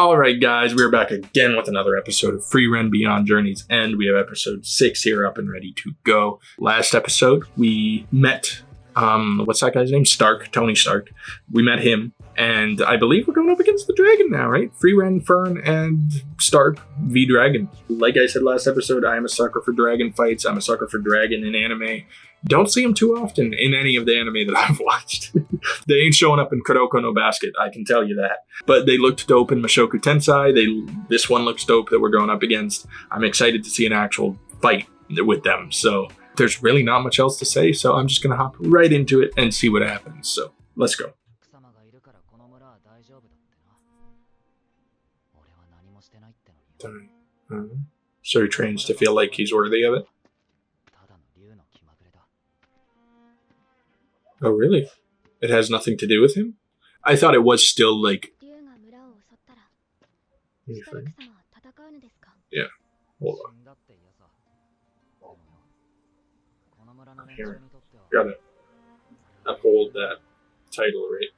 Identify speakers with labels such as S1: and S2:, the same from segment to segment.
S1: All right, guys, we're back again with another episode of Frieren Beyond Journey's End. We have episode 6 here up and ready to go. Last episode, we met, what's that guy's name? Stark, Tony Stark. We met him, and I believe we're going up against the dragon now, right? Frieren, Fern, and Stark v. Dragon. Like I said last episode, I am a sucker for dragon fights. I'm a sucker for dragon in anime. Don't see them too often in any of the anime that I've watched. They ain't showing up in Kuroko no Basket, I can tell you that. But they looked dope in Mushoku Tensei. This one looks dope that we're going up against. I'm excited to see an actual fight with them. So there's really not much else to say. So I'm just going to hop right into it and see what happens. So let's go. So he trains to feel like he's worthy of it. Oh, really? It has nothing to do with him? I thought it was still like... Anything? Yeah. Hold on. Here. Gotta uphold that title, right?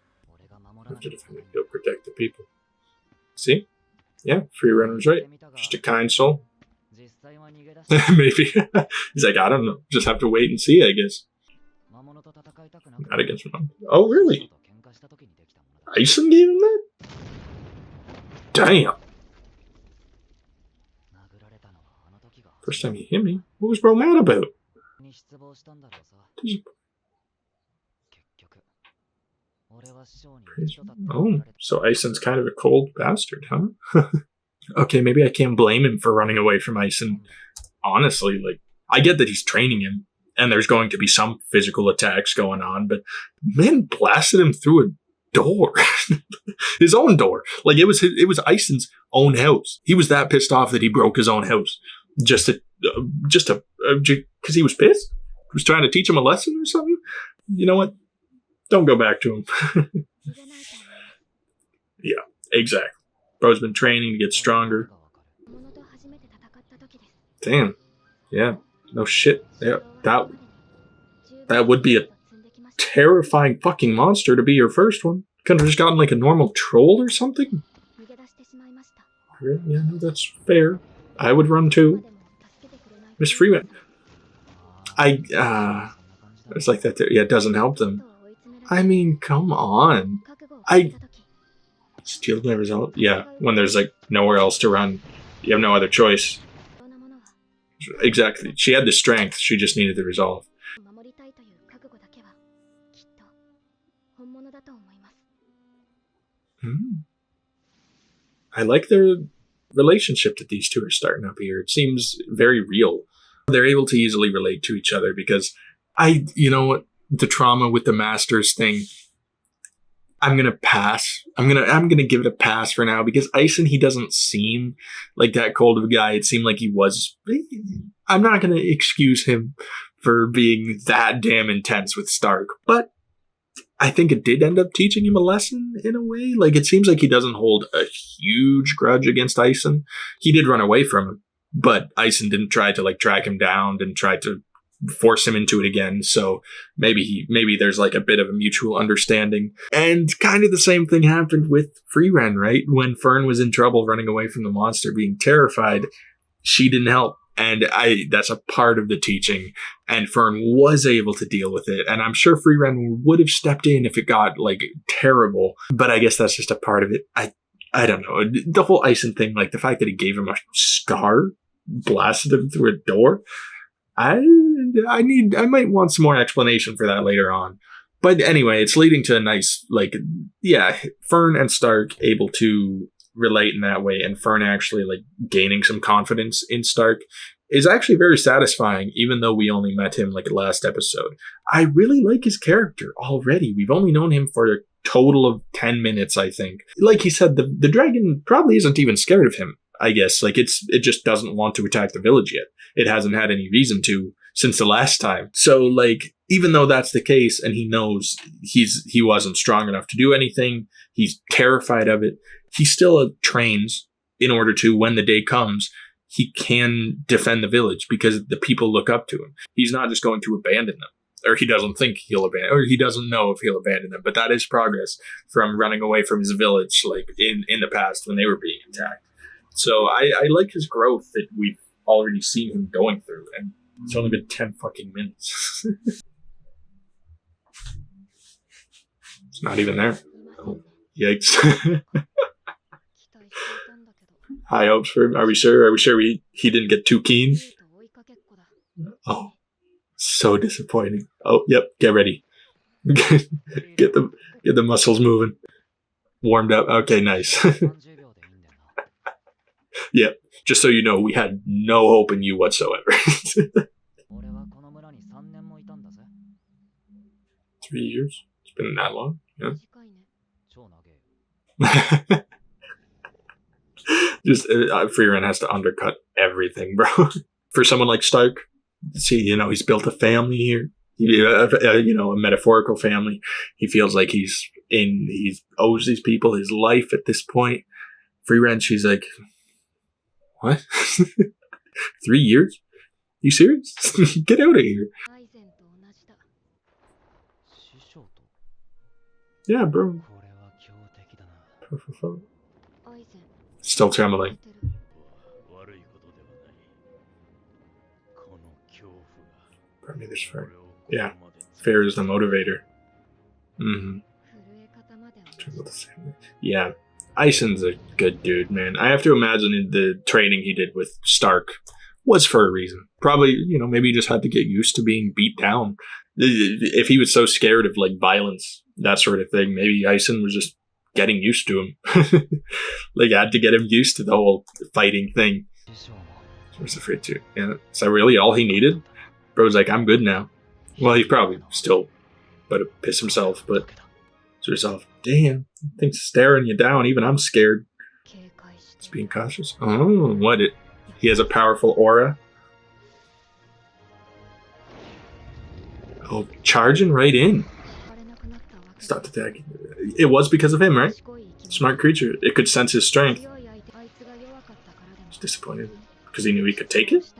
S1: Have to defend it. He'll protect the people. See? Yeah, Frieren's right. Just a kind soul. Maybe. He's like, I don't know. Just have to wait and see, I guess. Not against him. Oh, really? Ison gave him that? Damn. First time he hit me. What was bro mad about? Oh, so Ison's kind of a cold bastard, huh? Okay, maybe I can't blame him for running away from Ison. Honestly, like, I get that he's training him, and there's going to be some physical attacks going on, but man blasted him through a door. His own door. Like, it was Ison's own house. He was that pissed off that he broke his own house. Just because he was pissed? He was trying to teach him a lesson or something? You know what? Don't go back to him. Yeah, exactly. Bro's been training to get stronger. Damn. Yeah. No shit. Yeah, that would be a terrifying fucking monster to be your first one. Couldn't have just gotten like a normal troll or something? Yeah, no, that's fair. I would run too. Miss Frieren. It's like that. Yeah, it doesn't help them. I mean, come on. Steal my result? Yeah, when there's like nowhere else to run. You have no other choice. Exactly. She had the strength. She just needed the resolve. I like the relationship that these two are starting up here. It seems very real. They're able to easily relate to each other because you know what? The trauma with the Masters thing, I'm going to pass. I'm going to give it a pass for now because Ison, he doesn't seem like that cold of a guy. It seemed like he was. I'm not going to excuse him for being that damn intense with Stark, but I think it did end up teaching him a lesson in a way. Like, it seems like he doesn't hold a huge grudge against Ison. He did run away from him, but Ison didn't try to like track him down and try to force him into it again. So maybe there's like a bit of a mutual understanding. And kind of the same thing happened with Frieren, right? When Fern was in trouble running away from the monster, being terrified, she didn't help. And that's a part of the teaching. And Fern was able to deal with it. And I'm sure Frieren would have stepped in if it got like terrible. But I guess that's just a part of it. I don't know. The whole Ison thing, like the fact that he gave him a scar, blasted him through a door. I might want some more explanation for that later on. But anyway, it's leading to a nice, like, yeah, Fern and Stark able to relate in that way, and Fern actually, like, gaining some confidence in Stark is actually very satisfying, even though we only met him, like, last episode. I really like his character already. We've only known him for a total of 10 minutes, I think. Like he said, the dragon probably isn't even scared of him, I guess. Like, it just doesn't want to attack the village yet. It hasn't had any reason to since the last time. So, like, even though that's the case and he knows he wasn't strong enough to do anything, he's terrified of it, he still trains in order to, when the day comes, he can defend the village because the people look up to him. He's not just going to abandon them. or he doesn't think he'll abandon, or he doesn't know if he'll abandon them. But that is progress from running away from his village, like in the past when they were being attacked. So I like his growth that we've already seen him going through, and it's only been 10 fucking minutes. It's not even there. Oh, yikes. High hopes for him. Are we sure? Are we sure he didn't get too keen? Oh, so disappointing. Oh, yep. Get ready. get the muscles moving. Warmed up. Okay, nice. Yep. Just so you know, we had no hope in you whatsoever. 3 years? It's been that long? Yeah. Just Frieren has to undercut everything, bro. For someone like Stark, see, he's built a family here. A metaphorical family. He feels like he owes these people his life at this point. Frieren, she's like, what? 3 years? You serious? Get out of here. Yeah, bro. Still trembling. Probably there's fear. Yeah. Fear is the motivator. Mm-hmm. Yeah. Ison's a good dude, man. I have to imagine the training he did with Stark was for a reason. Probably, maybe he just had to get used to being beat down. If he was so scared of like violence, that sort of thing, maybe Ison was just getting used to him. Like, I had to get him used to the whole fighting thing. I was afraid to. Yeah. Is that really all he needed? Bro's like, I'm good now. Well, he's probably still about to piss himself, but to himself, damn, things staring you down. Even I'm scared. He's being cautious. Oh, what? He has a powerful aura. Oh, charging right in. Stopped attacking. It was because of him, right? Smart creature. It could sense his strength. He's disappointed because he knew he could take it.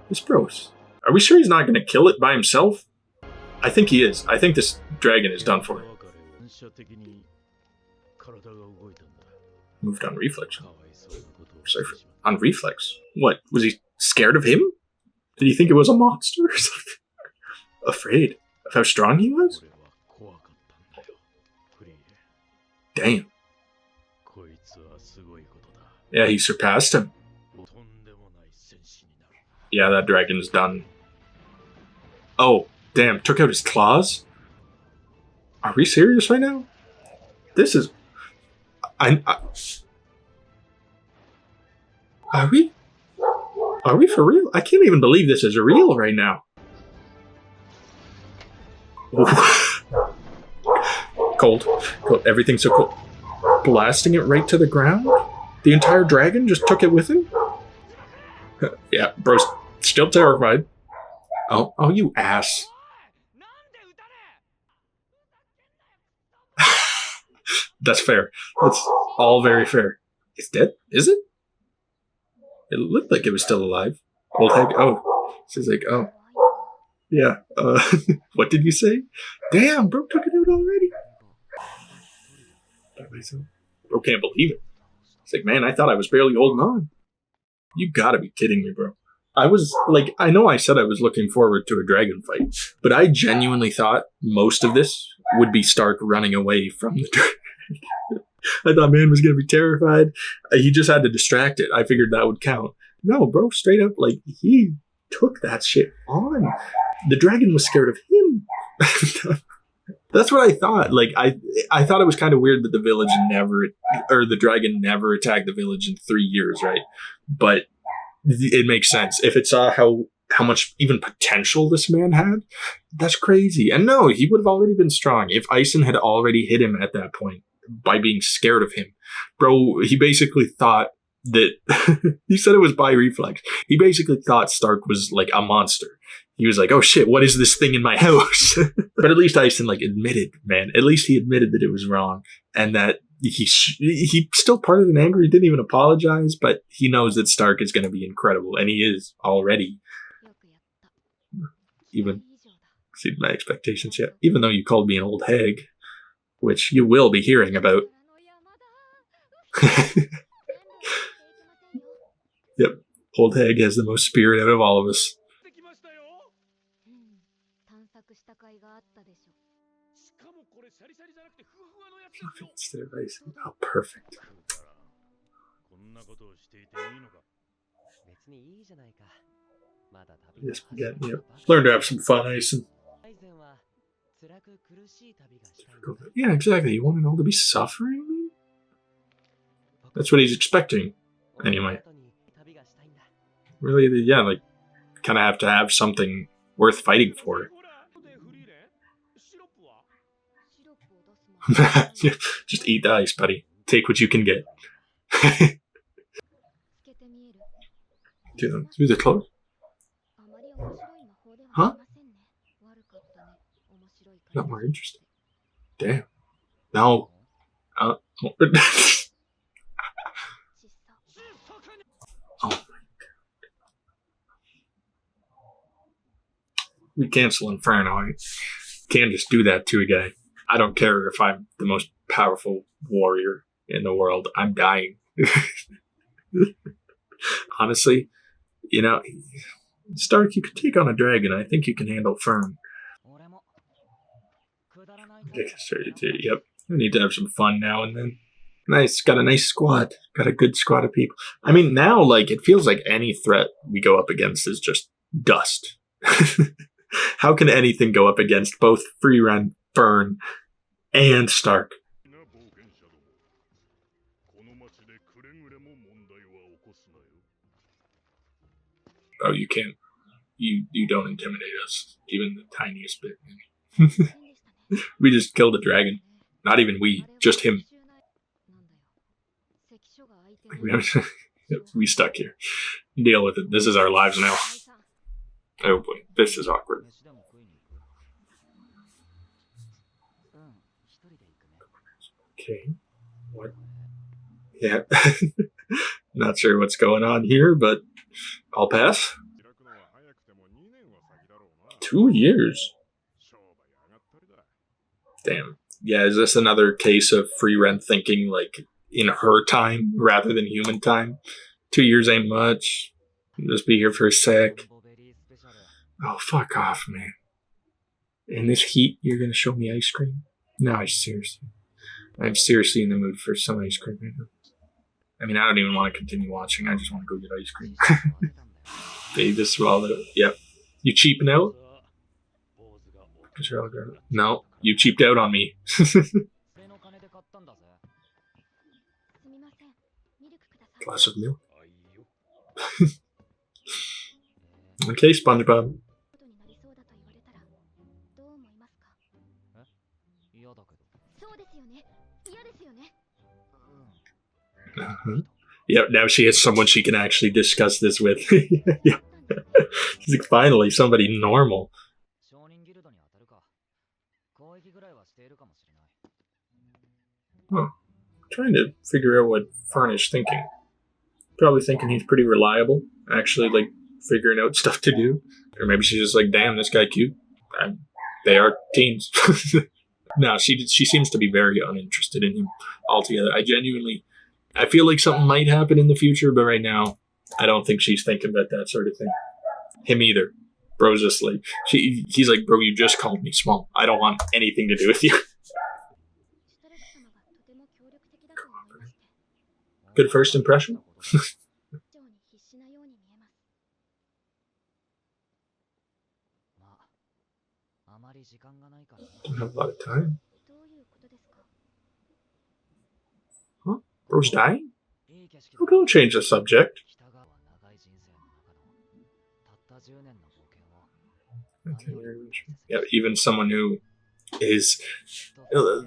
S1: This bros. Are we sure he's not going to kill it by himself? I think he is. I think this dragon is done for. Moved on reflex. Sorry, on reflex. What? Was he scared of him? Did he think it was a monster or something? Afraid of how strong he was? Damn. Yeah, he surpassed him. Yeah, that dragon's done. Oh, damn. Took out his claws? Are we serious right now? This is... Are we? Are we for real? I can't even believe this is real right now. Cold. Everything's so cold. Blasting it right to the ground? The entire dragon just took it with him? Yeah, bro's still terrified. Oh, you ass. That's fair. That's all very fair. It's dead? Is it? It looked like it was still alive. Old heck. Oh. She's like, oh. Yeah. What did you say? Damn, bro took it out already. Bro can't believe it. He's like, man, I thought I was barely holding on. You gotta be kidding me, bro. I was like, I know I said I was looking forward to a dragon fight, but I genuinely thought most of this would be Stark running away from the dragon. I thought man was gonna be terrified. He just had to distract it. I figured that would count. No, bro, straight up, like, he took that shit on. The dragon was scared of him. That's what I thought. Like, I thought it was kind of weird that the dragon never attacked the village in 3 years, right? But it makes sense. If it saw how much even potential this man had, that's crazy. And no, he would have already been strong if Ison had already hit him at that point by being scared of him. Bro, he basically thought that he said it was by reflex. He basically thought Stark was like a monster. He was like, oh shit, what is this thing in my house? But at least Ison admitted, man. At least he admitted that it was wrong and that he's still part of an anger. He didn't even apologize, but he knows that Stark is going to be incredible, and he is already. Even exceeded my expectations yet. Even though you called me an old hag, which you will be hearing about. Yep, old hag has the most spirit out of all of us. Oh, perfect. Yes, again, yep. Learn to have some fun icing. Yeah, exactly. You want it all to be suffering? That's what he's expecting, anyway. Really, yeah, like, kind of have to have something worth fighting for. Just eat the ice, buddy. Take what you can get. Through the clothes? Huh? Not more interesting. Damn. No. Oh my god. We cancel Inferno. I can't just do that to a guy. I don't care if I'm the most powerful warrior in the world. I'm dying. Honestly, you know, Stark, you could take on a dragon. I think you can handle Fern. Yep. We need to have some fun now and then. Nice. Got a nice squad. Got a good squad of people. I mean, now, like, it feels like any threat we go up against is just dust. How can anything go up against both Frieren, Fern, and Stark? Oh, you can't. You don't intimidate us, even the tiniest bit. We just killed a dragon. Not even we, just him. We stuck here. Deal with it. This is our lives now. Oh boy, this is awkward. Okay. What? Yeah. Not sure what's going on here, but I'll pass. 2 years. Damn. Yeah, is this another case of Frieren thinking, like, in her time rather than human time? 2 years ain't much. Just be here for a sec. Oh, fuck off, man. In this heat, you're gonna show me ice cream? No, I'm seriously in the mood for some ice cream right now. I mean, I don't even want to continue watching. I just want to go get ice cream. Baby, just swallow it. Yep. You cheaping out? No, you cheaped out on me. Glass of milk. Okay, SpongeBob. Uh-huh. Yep, now she has someone she can actually discuss this with. Yeah. She's like, finally, somebody normal. Huh. Trying to figure out what Fern is thinking. Probably thinking he's pretty reliable. Actually, like, figuring out stuff to do. Or maybe she's just like, damn, this guy cute. They are teens. No, she seems to be very uninterested in him altogether. I feel like something might happen in the future, but right now, I don't think she's thinking about that sort of thing. Him either. Bro's just like, he's like, bro, you just called me small. I don't want anything to do with you. Good first impression? Don't have a lot of time. Huh? Bro's dying? Oh, don't change the subject. Okay. Yeah, even someone who is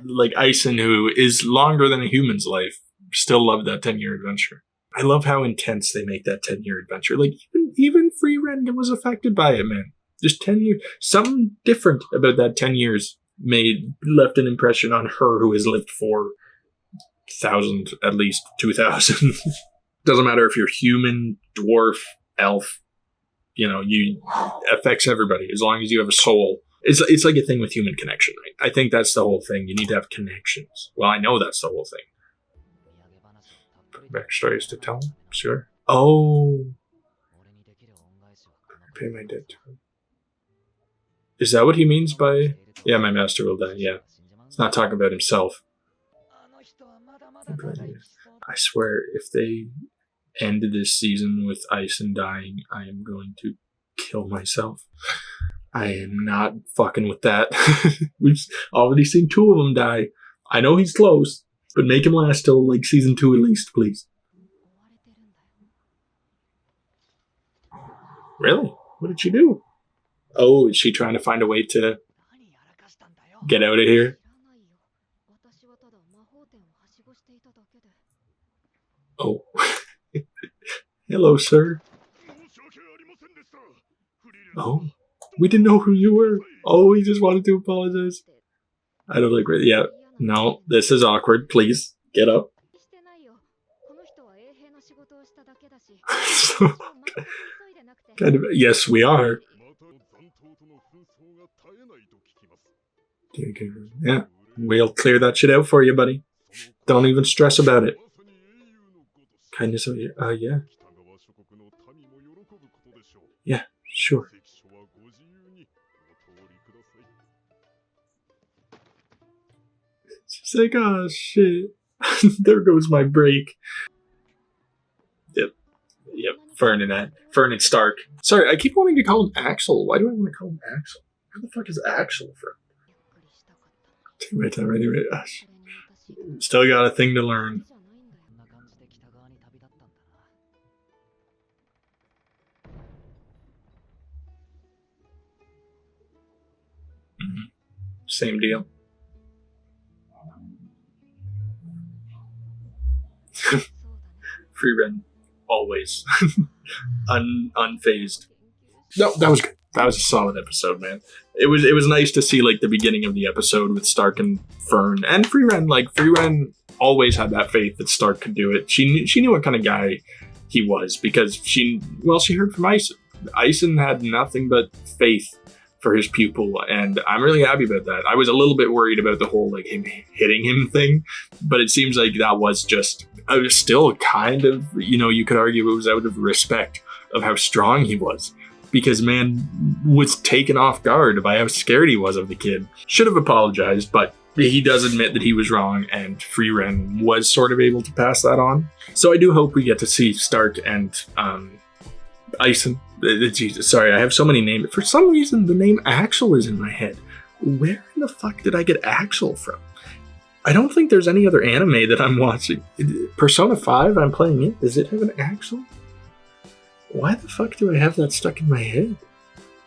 S1: like Ison, who is longer than a human's life, still love that 10-year adventure. I love how intense they make that 10-year adventure. Like, even Frieren was affected by it, man. Just 10 years. Something different about that 10 years left an impression on her, who has lived 4,000, at least 2,000. Doesn't matter if you're human, dwarf, elf, you affects everybody. As long as you have a soul, It's like a thing with human connection, right? I think that's the whole thing. You need to have connections. Well, I know that's the whole thing. Backstories to tell him? Sure. Oh. Pay my debt to him. Is that what he means by... Yeah, my master will die, yeah. He's not talking about himself. I swear, if they end this season with Ison dying, I am going to kill myself. I am not fucking with that. We've already seen 2 of them die. I know he's close, but make him last till like season 2 at least, please. Really? What did she do? Oh, is she trying to find a way to get out of here? Oh. Hello, sir. Oh. We didn't know who you were. Oh, he just wanted to apologize. I don't like it. Yeah. No, this is awkward. Please, get up. So, kind of. Yes, we are. Yeah. We'll clear that shit out for you, buddy. Don't even stress about it. Kindness of your... yeah. Yeah, sure. She's like, oh, shit. There goes my break. Yep. Frieren Stark. Sorry, I keep wanting to call him Axel. Why do I want to call him Axel? Where the fuck is Axel from? Take my time anyway. Still got a thing to learn. Mm-hmm. Same deal. Frieren, always unfazed. No, that was good. That was a solid episode, man. It was nice to see like the beginning of the episode with Stark and Fern and Frieren. Like Frieren always had that faith that Stark could do it. She knew what kind of guy he was because she heard from Ison. Ison had nothing but faith for his pupil, and I'm really happy about that. I was a little bit worried about the whole like him hitting him thing, but it seems like that was just I was still kind of, you could argue it was out of respect of how strong he was. Because man was taken off guard by how scared he was of the kid. Should have apologized, but he does admit that he was wrong, and Frieren was sort of able to pass that on. So I do hope we get to see Stark and Ison. Jesus, sorry, I have so many names. For some reason, the name Axel is in my head. Where in the fuck did I get Axel from? I don't think there's any other anime that I'm watching. Persona 5, I'm playing it. Does it have an Axel? Why the fuck do I have that stuck in my head?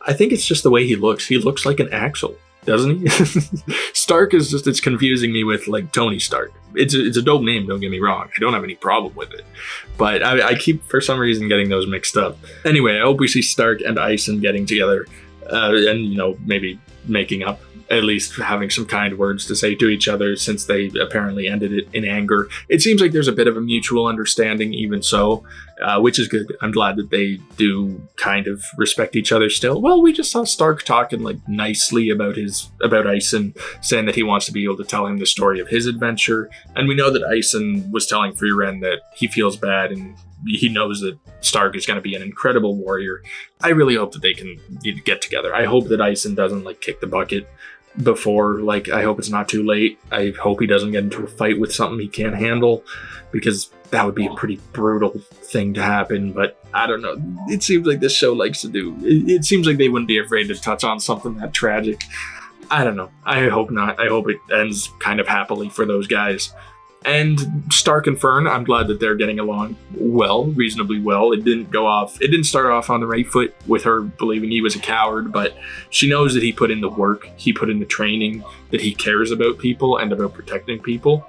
S1: I think it's just the way he looks. He looks like an Axel, doesn't he? Stark is just, it's confusing me with like Tony Stark. It's a dope name, don't get me wrong. I don't have any problem with it. But I keep, for some reason, getting those mixed up. Anyway, I hope we see Stark and Ison getting together and, maybe making up. At least having some kind words to say to each other since they apparently ended it in anger. It seems like there's a bit of a mutual understanding even so, which is good. I'm glad that they do kind of respect each other still. Well, we just saw Stark talking like nicely about Ison, saying that he wants to be able to tell him the story of his adventure. And we know that Ison was telling Frieren that he feels bad and he knows that Stark is going to be an incredible warrior. I really hope that they can get together. I hope that Ison doesn't like kick the bucket before, I hope it's not too late. I hope he doesn't get into a fight with something he can't handle, because that would be a pretty brutal thing to happen. But I don't know. It seems like this show likes to do. It seems like they wouldn't be afraid to touch on something that tragic. I don't know. I hope not. I hope it ends kind of happily for those guys. And Stark and Fern, I'm glad that they're getting along well, reasonably well. It didn't start off on the right foot with her believing he was a coward, but she knows that he put in the work, he put in the training, that he cares about people and about protecting people.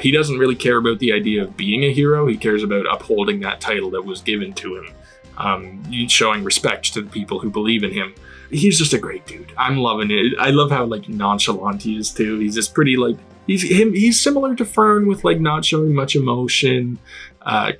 S1: He doesn't really care about the idea of being a hero. He cares about upholding that title that was given to him, showing respect to the people who believe in him. He's just a great dude. I'm loving it. I love how nonchalant he is too. He's just pretty He's similar to Fern with not showing much emotion,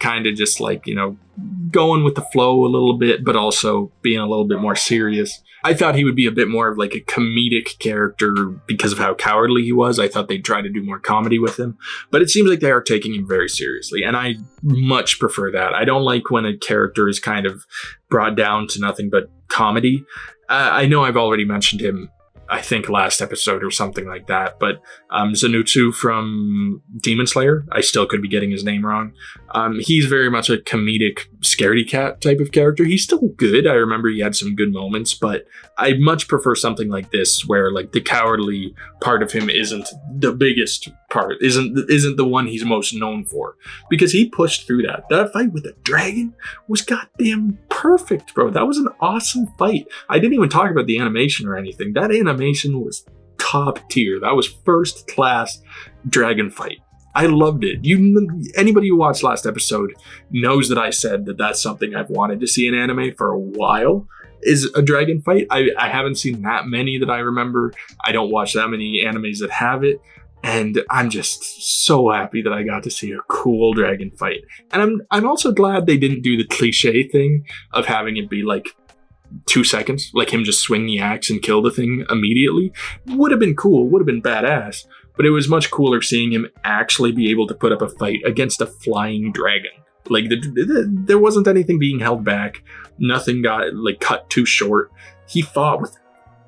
S1: kind of just going with the flow a little bit, but also being a little bit more serious. I thought he would be a bit more of like a comedic character because of how cowardly he was. I thought they'd try to do more comedy with him, but it seems like they are taking him very seriously, and I much prefer that. I don't like when a character is kind of brought down to nothing but comedy. I know I've already mentioned him, I think last episode or something like that, but Zenitsu from Demon Slayer, I still could be getting his name wrong. He's very much a comedic scaredy cat type of character. He's still good. I remember he had some good moments, but I much prefer something like this where like the cowardly part of him isn't the biggest part, isn't the one he's most known for, because he pushed through that. That fight with the dragon was goddamn perfect, bro. That was an awesome fight. I didn't even talk about the animation or anything. That animation was top tier. That was first class dragon fight. I loved it. Anybody who watched last episode knows that I said that that's something I've wanted to see in anime for a while, is a dragon fight. I haven't seen that many that I remember. I don't watch that many animes that have it. And I'm just so happy that I got to see a cool dragon fight. And I'm also glad they didn't do the cliche thing of having it be like 2 seconds, like him just swing the axe and kill the thing immediately. Would have been cool, would have been badass, but it was much cooler seeing him actually be able to put up a fight against a flying dragon. Like there wasn't anything being held back, nothing got like cut too short. He fought with it,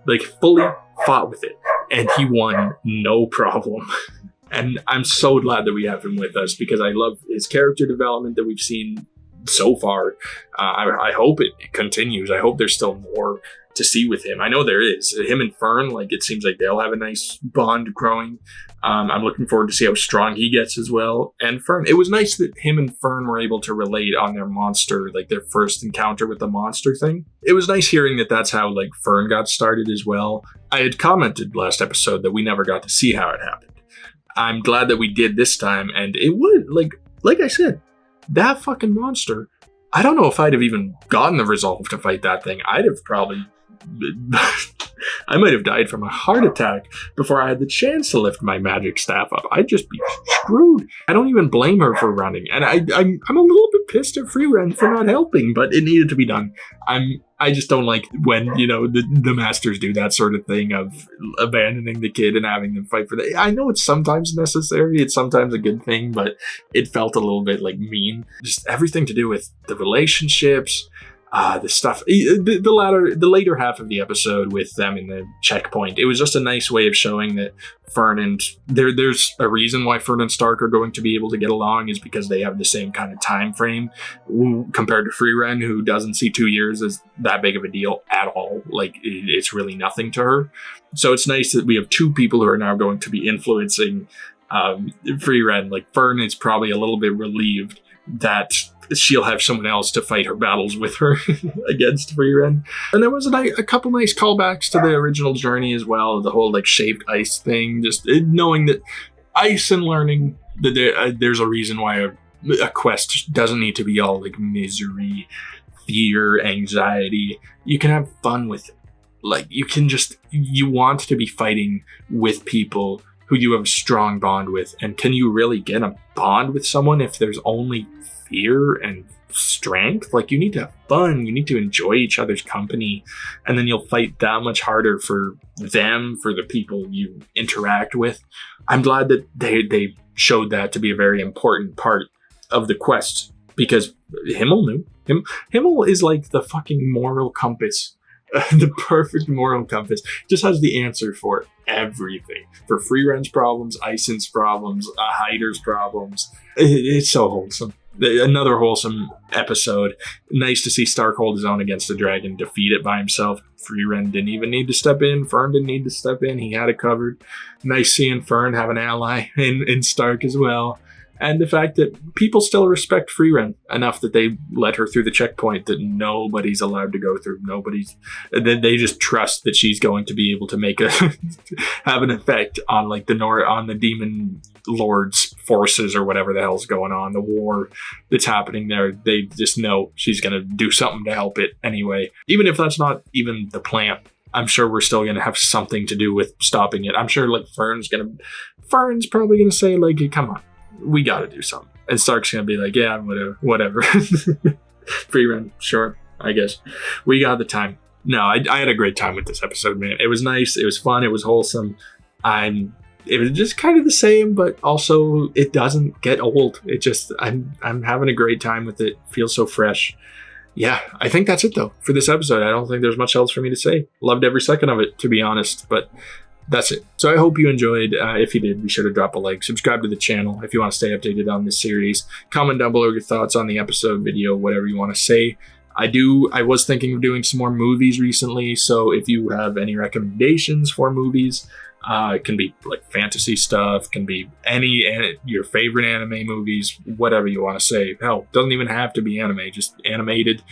S1: like fully fought with it, and he won no problem. And I'm so glad that we have him with us, because I love his character development that we've seen so far. I hope it continues. I hope there's still more to see with him. I know there is. Him and Fern, like it seems like they'll have a nice bond growing. I'm looking forward to see how strong he gets as well. And Fern, it was nice that him and Fern were able to relate on their monster, like their first encounter with the monster thing. It was nice hearing that that's how like Fern got started as well. I had commented last episode that we never got to see how it happened. I'm glad that we did this time, and it would, like I said, that fucking monster, I don't know if I'd have even gotten the resolve to fight that thing. I'd have probably I might have died from a heart attack before I had the chance to lift my magic staff up. I'd just be screwed. I don't even blame her for running, and I'm a little bit pissed at Frieren for not helping, but it needed to be done. I just don't like when, you know, the masters do that sort of thing of abandoning the kid and having them fight for that. I know it's sometimes necessary, it's sometimes a good thing, but it felt a little bit like mean. Just everything to do with the relationships, the stuff, the later half of the episode with them in the checkpoint. It was just a nice way of showing that Fern and there's a reason why Fern and Stark are going to be able to get along, is because they have the same kind of time frame compared to Frieren, who doesn't see 2 years as that big of a deal at all. Like it's really nothing to her. So it's nice that we have two people who are now going to be influencing Frieren. Like Fern is probably a little bit relieved that she'll have someone else to fight her battles with her against Frieren. And there was a couple nice callbacks to the original journey as well, the whole like shaved ice thing, just knowing that ice and learning that there's a reason why a quest doesn't need to be all like misery, fear, anxiety. You can have fun with it. Like you want to be fighting with people who you have a strong bond with. And can you really get a bond with someone if there's only fear and strength? Like you need to have fun, you need to enjoy each other's company, and then you'll fight that much harder for them, for the people you interact with. I'm glad that they showed that to be a very important part of the quest, because Himmel knew. Himmel is like the fucking moral compass. The perfect moral compass. Just has the answer for everything. For Frieren's problems, Isen's problems, Hyder's problems. It's so wholesome. Another wholesome episode. Nice to see Stark hold his own against the dragon, defeat it by himself. Frieren didn't even need to step in. Fern didn't need to step in. He had it covered. Nice seeing Fern have an ally in Stark as well. And the fact that people still respect Frieren enough that they let her through the checkpoint that nobody's allowed to go through. They just trust that she's going to be able to make have an effect on like on the demon lord's forces or whatever the hell's going on, the war that's happening there. They just know she's going to do something to help it anyway. Even if that's not even the plan, I'm sure we're still going to have something to do with stopping it. I'm sure like Fern's probably going to say like, come on, we got to do something. And Stark's going to be like, yeah, whatever. Frieren, sure, I guess. We got the time. No, I had a great time with this episode, man. It was nice. It was fun. It was wholesome. It was just kind of the same, but also it doesn't get old. I'm having a great time with it. Feels so fresh. Yeah, I think that's it though for this episode. I don't think there's much else for me to say. Loved every second of it, to be honest, but that's it. So I hope you enjoyed. If you did, be sure to drop a like, subscribe to the channel if you want to stay updated on this series. Comment down below your thoughts on the episode, video, whatever you want to say. I was thinking of doing some more movies recently, so if you have any recommendations for movies, it can be like fantasy stuff, can be your favorite anime movies, whatever you want to say. Hell, doesn't even have to be anime, just animated,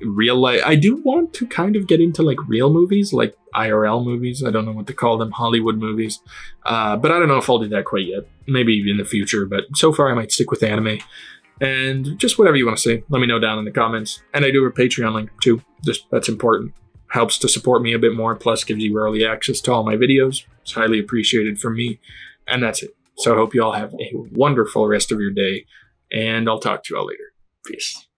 S1: real life. I do want to kind of get into like real movies, like IRL movies. I don't know what to call them, Hollywood movies. But I don't know if I'll do that quite yet. Maybe in the future, but so far I might stick with anime. And just whatever you want to say, let me know down in the comments. And I do have a Patreon link too. That's important. Helps to support me a bit more, plus gives you early access to all my videos. It's highly appreciated from me. And that's it. So I hope you all have a wonderful rest of your day. And I'll talk to you all later. Peace.